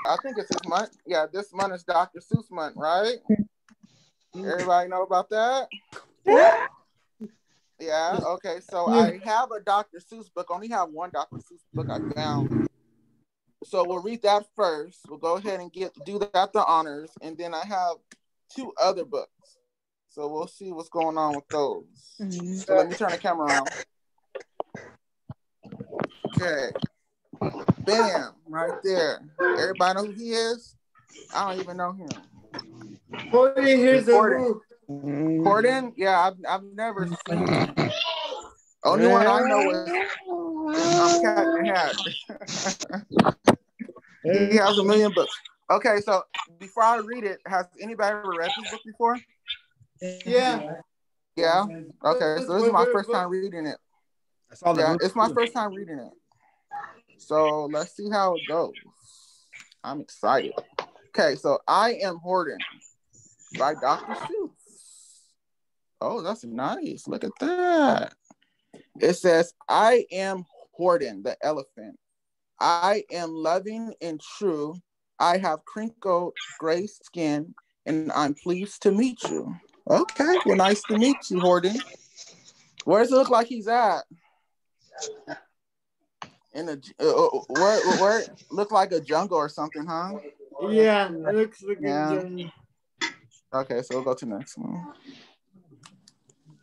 I think it's this month. Yeah, this month is Dr. Seuss month, right? Everybody know about that? Yeah, okay. So I have a Dr. Seuss book. I only have one Dr. Seuss book I found. So we'll read that first. We'll go ahead and do that the honors. And then I have two other books. So we'll see what's going on with those. So let me turn the camera around. Okay. Bam. Right there. Everybody know who he is? I don't even know him. Gordon, here's the Gordon. who. Gordon? Yeah, I've never seen him. Only one I know is Cat in the Hat. He has a million books. Okay, so before I read it, has anybody ever read this book before? Yeah. Yeah? Okay, so this is my first time reading it. I saw the Yeah, movie. it's my first time reading it. So let's see how it goes. I'm excited. Okay, so I Am Horton by Dr. Seuss. Oh, that's nice. Look at that. It says, I am Horton, the elephant. I am loving and true. I have crinkled gray skin, and I'm pleased to meet you. Okay, well, nice to meet you, Horton. Where does it look like he's at? In a where it look like a jungle or something, huh? Yeah, it looks like a jungle. Okay, so we'll go to the next one.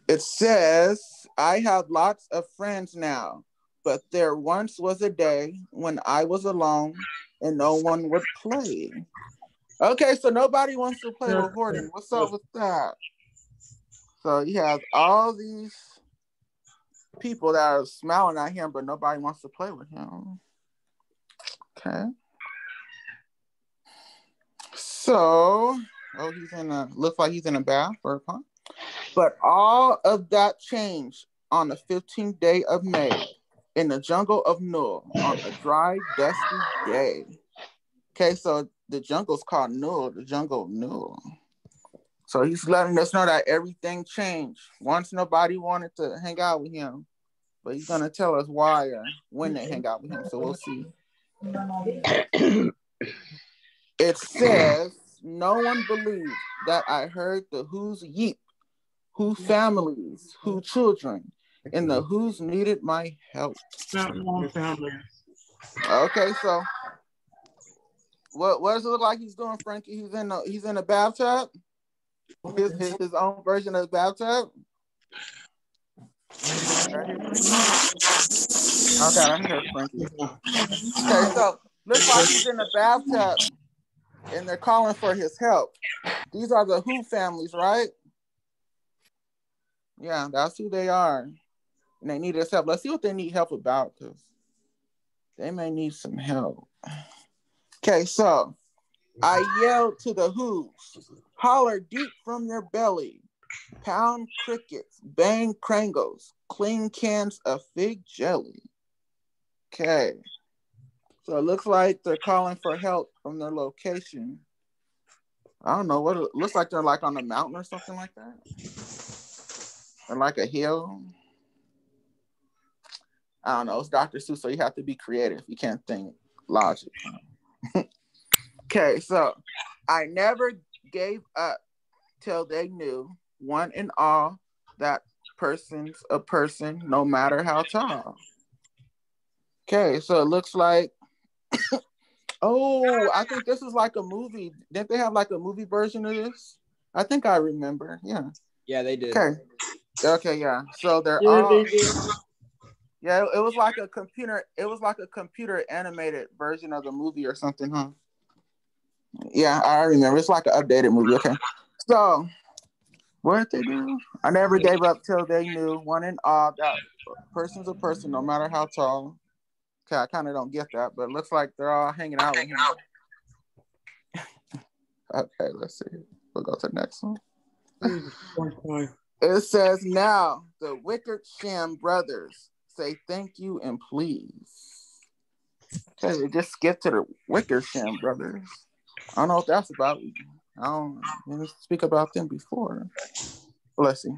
It says, I have lots of friends now, but there once was a day when I was alone and no one would play. Okay, so nobody wants to play with Horton. What's up with that? So he has all these people that are smiling at him, but nobody wants to play with him. Okay. So, looks like he's in a bath or a pond. But all of that changed on the 15th day of May in the jungle of Nul on a dry, dusty day. Okay, so the jungle's called Nul, the jungle of Nul. So he's letting us know that everything changed. Once nobody wanted to hang out with him, but he's going to tell us why or when they hang out with him. So we'll see. It says, no one believed that I heard the who's yeep, who families, who children, and the who's needed my help. Okay, so what does it look like he's doing, Frankie? He's in a bathtub? His own version of the bathtub? Okay, I heard Frankie. Okay, so looks like he's in a bathtub and they're calling for his help. These are the Who families, right? Yeah, that's who they are. And they need his help. Let's see what they need help about, because they may need some help. Okay, so I yelled to the Who's, holler deep from your belly, pound crickets, bang crangles, clean cans of fig jelly. Okay, so it looks like they're calling for help from their location. I don't know what it looks like. They're like on a mountain or something like that, or like a hill. I don't know. It's Dr. Seuss, so you have to be creative. You can't think logic. Okay, so I never gave up till they knew, one and all, that person's a person, no matter how tall. Okay, so it looks like, oh, I think this is like a movie. Didn't they have like a movie version of this? I think I remember. Yeah. Yeah, they did. Okay, yeah. So they're all. Yeah, it was like a computer. It was like a computer animated version of the movie or something, huh? Yeah, I remember. It's like an updated movie. Okay, so what did they do? I never gave up till they knew, one and all, that person's a person, no matter how tall. Okay, I kind of don't get that, but it looks like they're all hanging out with him. Okay, let's see. We'll go to the next one. It says, now the Wickersham brothers say thank you and please. Okay, we just skip to the Wickersham brothers. I don't know what that's about. I didn't speak about them before. Let's see.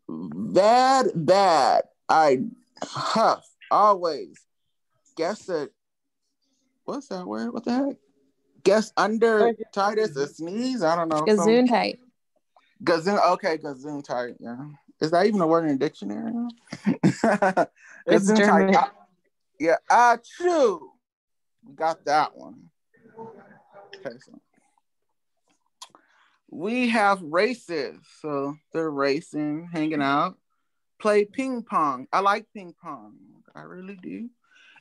Bad. I huff always. Guess it. what's that word? What the heck? Guess under Titus a sneeze? I don't know. Gazoon tight. Gazoon. Okay, gazoon tight. Yeah. Is that even a word in a dictionary? It's German. Tight. Yeah. Achoo. We got that one. Okay, so we have races. So they're racing, hanging out, play ping pong. I like ping pong. I really do.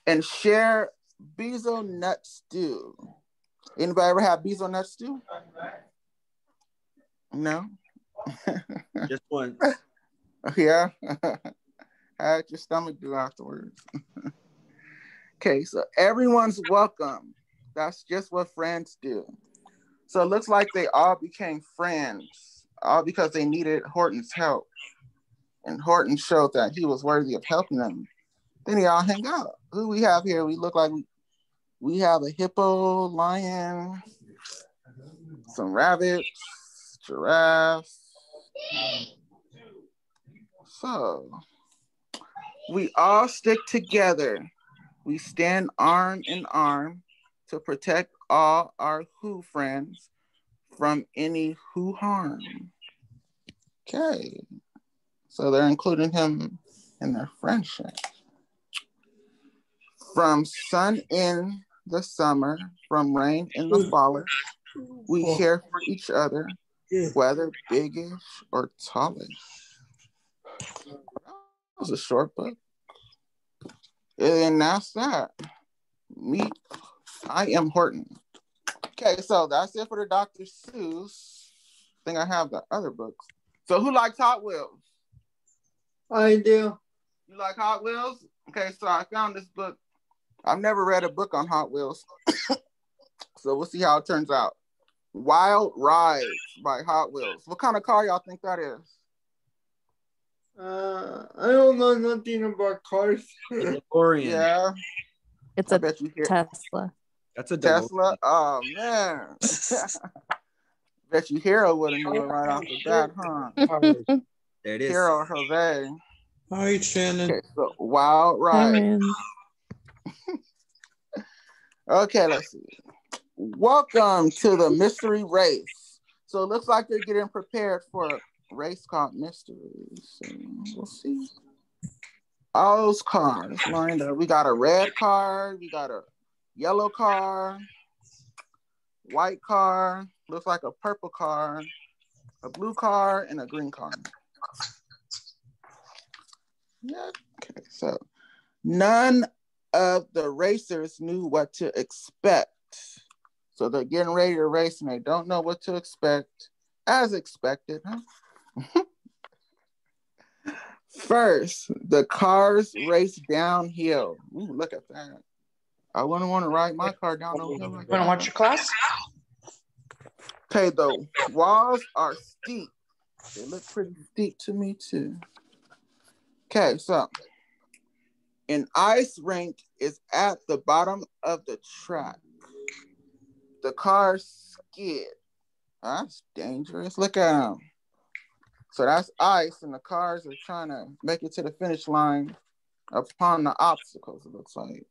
And share bezo nut stew. Anybody ever have bezo nut stew? No? Just once. Yeah. How'd your stomach do afterwards? Okay, so everyone's welcome. That's just what friends do. So it looks like they all became friends, all because they needed Horton's help. And Horton showed that he was worthy of helping them. Then they all hang out. Who we have here? We look like we have a hippo, lion, some rabbits, giraffes. So we all stick together. We stand arm in arm to protect all our Who friends from any Who harm. Okay. So they're including him in their friendship. From sun in the summer, from rain in the fall, we care for each other, whether biggish or tallish. That was a short book. And that's that. Me, I am Horton. Okay, so that's it for the Dr. Seuss. I think I have the other books. So who likes Hot Wheels? I do. You like Hot Wheels? Okay, so I found this book. I've never read a book on Hot Wheels. So we'll see how it turns out. Wild Rides by Hot Wheels. What kind of car y'all think that is? I don't know nothing about cars. DeLorean. Yeah. It's I bet you hear Tesla. That's a Tesla. Oh man. Bet you Hero would have knew it right off the bat, huh? There it is. Hero Jose. Hi, Shannon. Okay, so Wild Hi, Ride. man. Okay, let's see. Welcome to the mystery race. So it looks like they're getting prepared for a race called Mystery. So we'll see. All those cars lined up. We got a red car, we got a yellow car, white car, looks like a purple car, a blue car, and a green car. Yeah, okay, so none of the racers knew what to expect. So they're getting ready to race and they don't know what to expect, as expected, huh? First, the cars race downhill. Ooh, look at that. I wouldn't want to ride my car down the hill. Want to watch your class? Okay, the walls are steep. They look pretty steep to me too. Okay, so an ice rink is at the bottom of the track. The cars skid. That's dangerous. Look at them. So that's ice, and the cars are trying to make it to the finish line upon the obstacles, it looks like.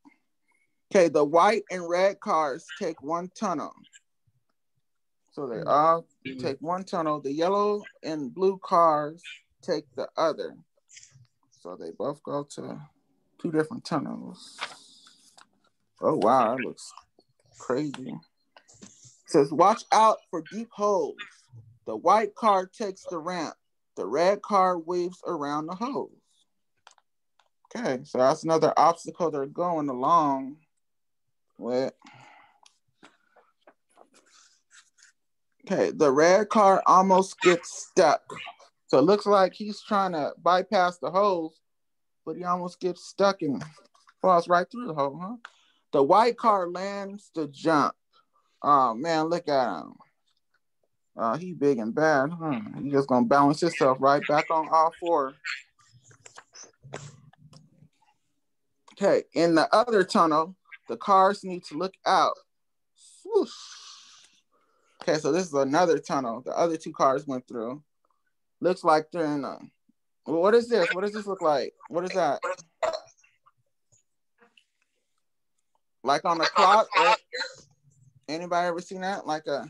Okay, the white and red cars take one tunnel. So they all take one tunnel. The yellow and blue cars take the other. So they both go to two different tunnels. Oh, wow, that looks crazy. It says, watch out for deep holes. The white car takes the ramp. The red car weaves around the holes. Okay, so that's another obstacle they're going along with. Okay, the red car almost gets stuck. So it looks like he's trying to bypass the holes, but he almost gets stuck and falls right through the hole, huh? The white car lands the jump. Oh man, look at him. He big and bad, huh? He's just gonna balance himself right back on all four. Okay, in the other tunnel, the cars need to look out. Swoosh. Okay, so this is another tunnel. The other two cars went through. Looks like they're in a... Well, what is this? What does this look like? What is that? like on the clock. Anybody ever seen that? Like a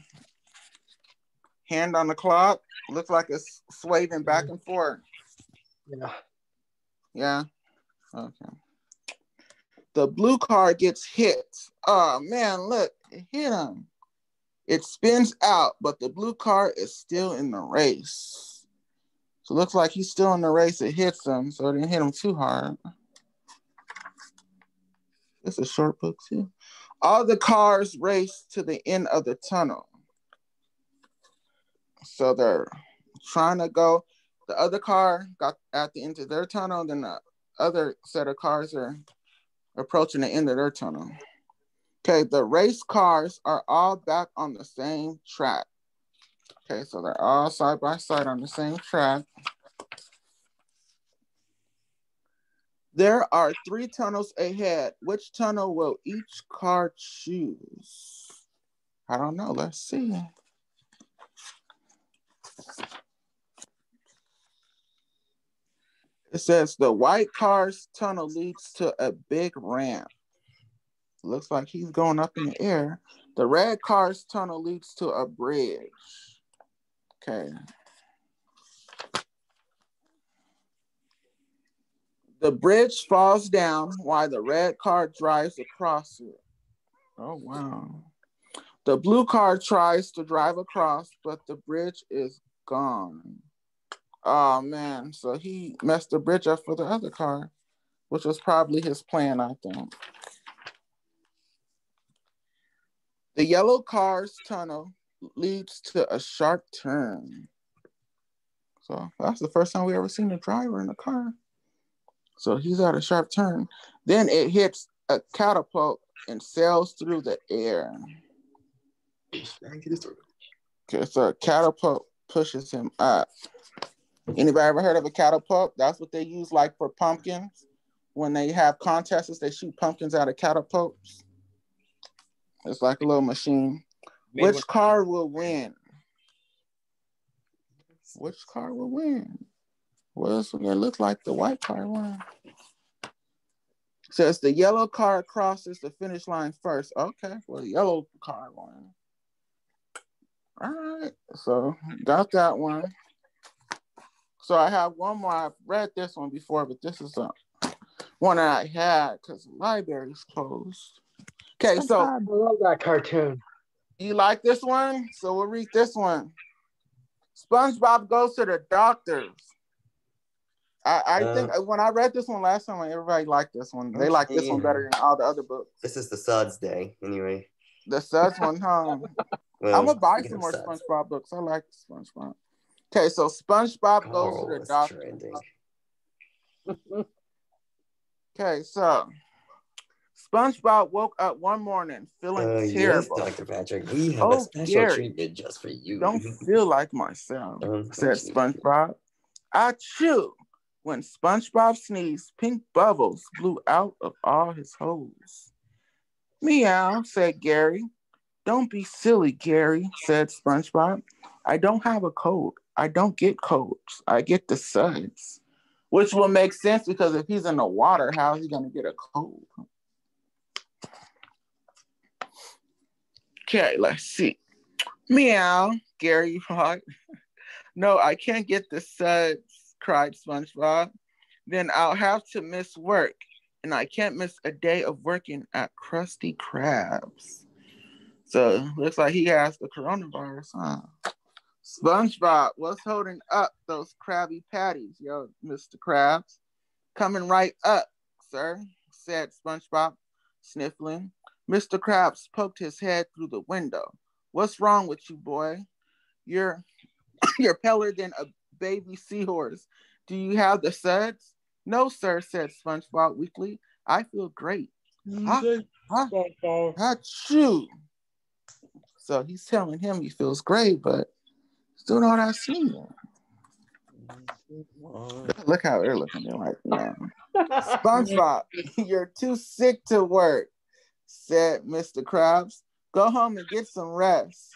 hand on the clock. Looks like it's swaying back and forth. Yeah. Yeah. Okay. The blue car gets hit. Oh man, look, it hit him. It spins out, but the blue car is still in the race. So it looks like he's still in the race. It hits him, so it didn't hit him too hard. It's a short book too. All the cars race to the end of the tunnel. So they're trying to go. The other car got at the end of their tunnel, then the other set of cars are approaching the end of their tunnel. Okay, the race cars are all back on the same track. Okay, so they're all side by side on the same track. There are 3 tunnels ahead. Which tunnel will each car choose? I don't know. Let's see. It says the white car's tunnel leads to a big ramp. Looks like he's going up in the air. The red car's tunnel leads to a bridge. Okay. The bridge falls down while the red car drives across it. Oh, wow. The blue car tries to drive across, but the bridge is gone. Oh, man. So he messed the bridge up for the other car, which was probably his plan, I think. The yellow car's tunnel leads to a sharp turn. So that's the first time we ever seen a driver in a car. So he's at a sharp turn. Then it hits a catapult and sails through the air. Okay, so a catapult pushes him up. Anybody ever heard of a catapult? That's what they use like for pumpkins. When they have contests, they shoot pumpkins out of catapults. It's like a little machine. Which car will win? Which car will win? Well, it looks like the white car won. Says the yellow car crosses the finish line first. Okay, well, the yellow car won. All right, so got that one. So I have one more. I've read this one before, but this is one that I had because the library's closed. Okay, so I love that cartoon. You like this one? So we'll read this one. SpongeBob goes to the doctors. I think when I read this one last time, everybody liked this one. They like this one better than all the other books. This is the Suds Day, anyway. The Suds one, huh? Well, I'm gonna buy some more Suds. SpongeBob books. I like SpongeBob. Okay, so SpongeBob goes to the doctor. Okay, so SpongeBob woke up one morning feeling terrible. Yes, Dr. Patrick, we have a special treatment just for you. Don't feel like myself, said SpongeBob. Achoo! When SpongeBob sneezed, pink bubbles blew out of all his holes. Meow, said Gary. Don't be silly, Gary, said SpongeBob. I don't have a cold. I don't get colds. I get the suds. Which will make sense because if he's in the water, how is he going to get a cold? Okay, let's see. Meow, Gary thought. No, I can't get the suds, cried SpongeBob. Then I'll have to miss work, and I can't miss a day of working at Krusty Krabs. So looks like he has the coronavirus, huh? SpongeBob, what's holding up those Krabby Patties, yo, Mr. Krabs? Coming right up, sir, said SpongeBob, sniffling. Mr. Krabs poked his head through the window. What's wrong with you, boy? You're paler than a baby seahorse. Do you have the suds? No, sir, said SpongeBob weakly. I feel great. Achoo. So he's telling him he feels great, but still not that sneezing. Look how they're looking. They're like, yeah. SpongeBob, you're too sick to work, said Mr. Krabs. Go home and get some rest.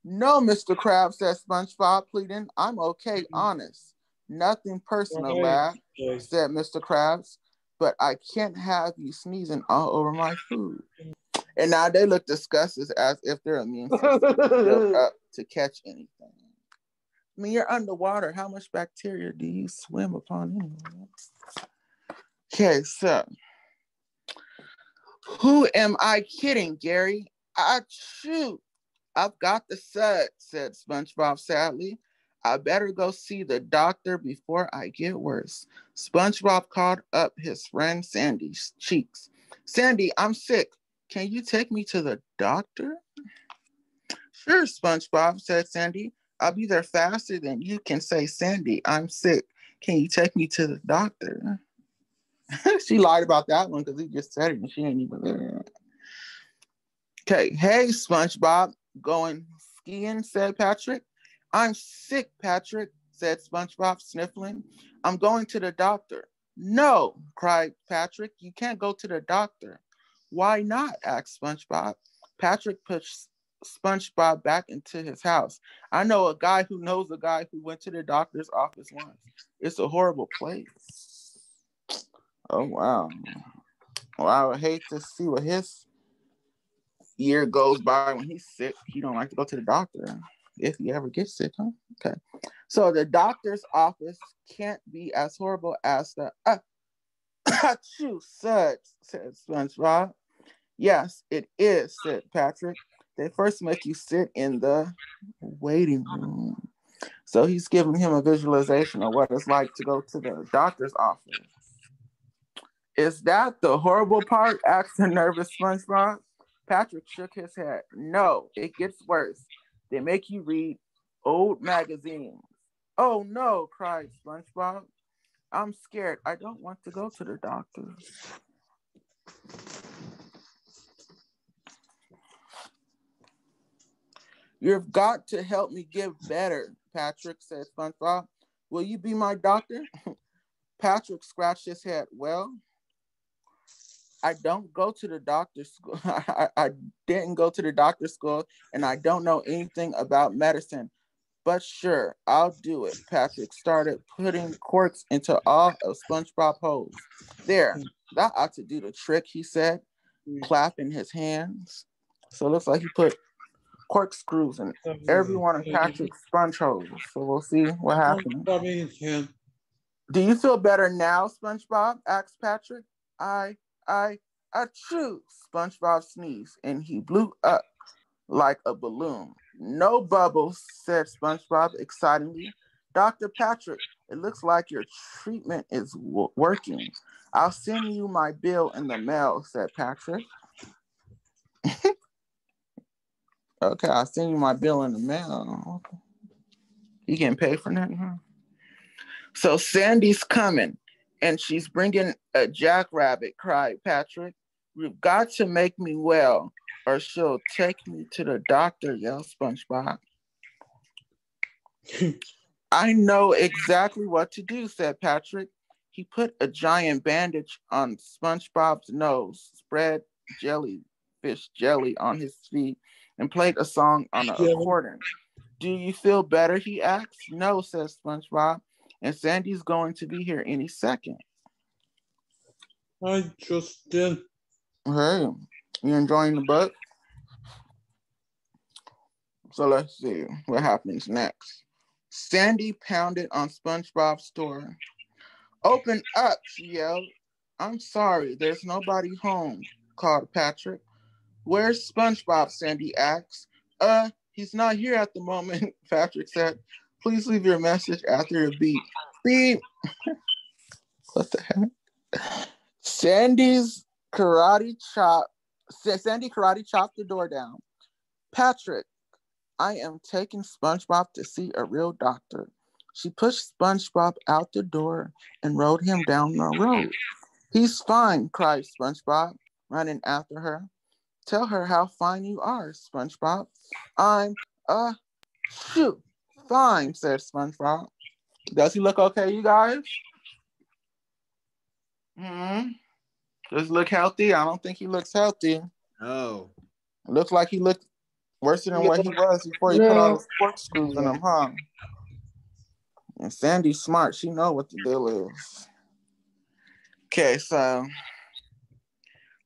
No, Mr. Krabs, said SpongeBob, pleading. I'm okay, honest. Nothing personal, lad, said Mr. Krabs. but I can't have you sneezing all over my food. And now they look disgusted as if their immune system is built up to catch anything. I mean, you're underwater. How much bacteria do you swim upon anyway? Okay, so who am I kidding, Gary? Achoo! I've got the suds, said SpongeBob sadly. I better go see the doctor before I get worse. SpongeBob called up his friend Sandy's cheeks. Sandy, I'm sick. Can you take me to the doctor? Sure, SpongeBob, said Sandy. I'll be there faster than you can say, Sandy, I'm sick. Can you take me to the doctor? She lied about that one because he just said it and she ain't even there. Okay, hey, SpongeBob, going skiing, said Patrick. I'm sick, Patrick, said SpongeBob, sniffling. I'm going to the doctor. No, cried Patrick, you can't go to the doctor. Why not? Asked SpongeBob. Patrick pushed SpongeBob back into his house. I know a guy who knows a guy who went to the doctor's office once. It's a horrible place. Oh, wow. Well, I would hate to see what his year goes by when he's sick. He don't like to go to the doctor if he ever gets sick, huh? Okay. So the doctor's office can't be as horrible as the achoo suds, said SpongeBob. Yes, it is, said Patrick. They first make you sit in the waiting room. So he's giving him a visualization of what it's like to go to the doctor's office. Is that the horrible part? Asked the nervous SpongeBob. Patrick shook his head. No, it gets worse. They make you read old magazines. Oh no, cried SpongeBob. I'm scared. I don't want to go to the doctor. You've got to help me get better, Patrick, said SpongeBob. Will you be my doctor? Patrick scratched his head. Well, I don't go to the doctor's school. I didn't go to the doctor's school, and I don't know anything about medicine. But sure, I'll do it. Patrick started putting corks into all of SpongeBob's holes. There, that ought to do the trick, he said, clapping his hands. So it looks like he put corkscrews in every one of Patrick's sponge holes. So we'll see what happens. Do you feel better now, SpongeBob? Asked Patrick. Achoo! SpongeBob sneezed, and he blew up like a balloon. No bubbles, said SpongeBob excitedly. Dr. Patrick, it looks like your treatment is working. I'll send you my bill in the mail, said Patrick. Okay, I'll send you my bill in the mail. You can pay for that, huh? So Sandy's coming, and she's bringing a jackrabbit, cried Patrick. You've got to make me well, or she'll take me to the doctor, yelled SpongeBob. I know exactly what to do, said Patrick. He put a giant bandage on SpongeBob's nose, spread jellyfish jelly on his feet, and played a song on an accordion. Do you feel better, he asked. No, says SpongeBob, and Sandy's going to be here any second. I just did. Hey, you enjoying the book? So let's see what happens next. Sandy pounded on SpongeBob's door. Open up, she yelled. I'm sorry, there's nobody home, called Patrick. Where's SpongeBob? Sandy asked. He's not here at the moment, Patrick said. Please leave your message after your beep. Beep. What the heck? Sandy karate chopped the door down. Patrick, I am taking SpongeBob to see a real doctor. She pushed SpongeBob out the door and rode him down the road. He's fine, cried SpongeBob, running after her. Tell her how fine you are, SpongeBob. I'm, fine, said SpongeBob. Does he look okay, you guys? Does he look healthy? I don't think he looks healthy. Oh. It looks like he looked worse than what he was before he put all those corkscrews in him, huh? And Sandy's smart. She knows what the deal is. Okay, so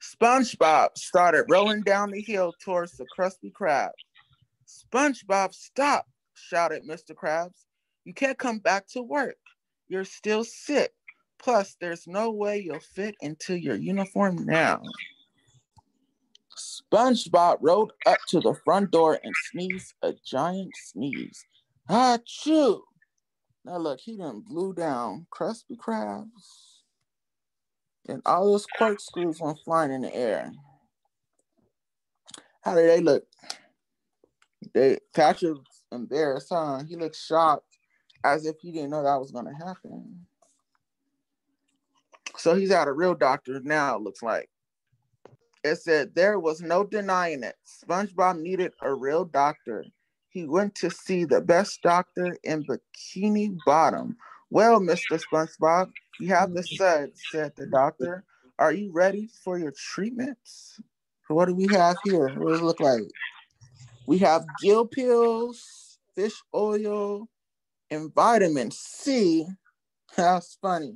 SpongeBob started rolling down the hill towards the Krusty Krab. SpongeBob, stop, shouted Mr. Krabs. You can't come back to work. You're still sick. Plus, there's no way you'll fit into your uniform now. SpongeBob rode up to the front door and sneezed a giant sneeze. Achoo! Now look, he done blew down Krusty Krabs. And all those corkscrews went flying in the air. How did they look? Patrick's embarrassed, huh? He looked shocked as if he didn't know that was going to happen. So he's at a real doctor now, it looks like. It said there was no denying it. SpongeBob needed a real doctor. He went to see the best doctor in Bikini Bottom. Well, Mr. SpongeBob, you have the suds, said the doctor. Are you ready for your treatments? What do we have here? What does it look like? We have gill pills, fish oil, and vitamin C. That's funny.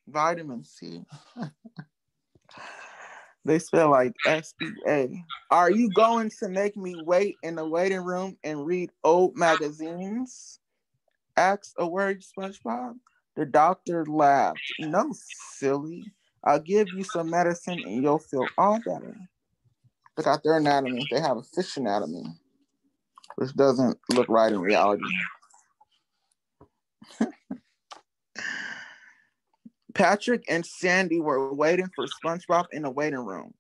Vitamin C. They spell like SBA. Are you going to make me wait in the waiting room and read old magazines? Asked a worried SpongeBob. The doctor laughed. No, silly. I'll give you some medicine and you'll feel all better. Look at their anatomy. They have a fish anatomy, which doesn't look right in reality. Patrick and Sandy were waiting for SpongeBob in the waiting room.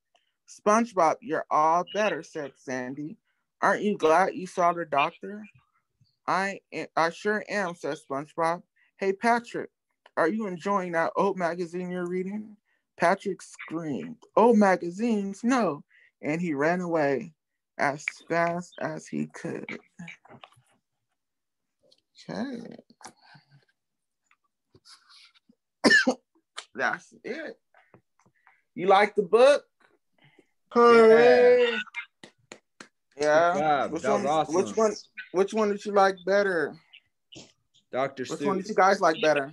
SpongeBob, you're all better, said Sandy. Aren't you glad you saw the doctor? I sure am, said SpongeBob. Hey, Patrick, are you enjoying that old magazine you're reading? Patrick screamed, old magazines? No. And he ran away as fast as he could. Okay. That's it. You like the book? Hooray! Yeah. Good job. Awesome. Which one did you like better? Dr. Which Seuss. one did you guys like better?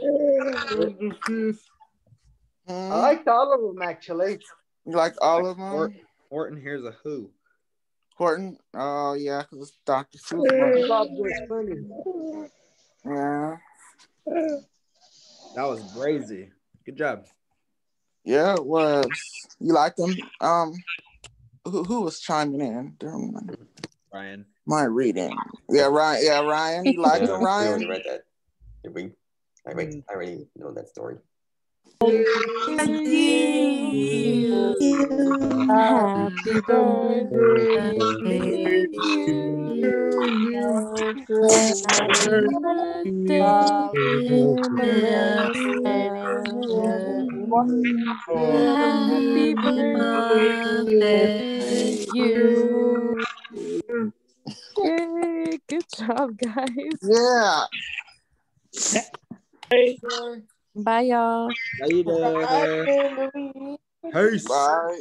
I liked all of them, actually. You like all of them? Horton, here's a who. Horton? Oh, yeah, because it's Dr. Seuss. Bob was funny. Yeah. That was brazy. Good job. Yeah, it was. You like them? Who was chiming in? Ryan. My reading. Yeah, Ryan. Yeah, Ryan. You like them, I Ryan? already read that. I already know that story. Happy birthday to Happy birthday to you. Yay, good job, guys. Yeah. Bye, y'all. Later. Peace. Bye.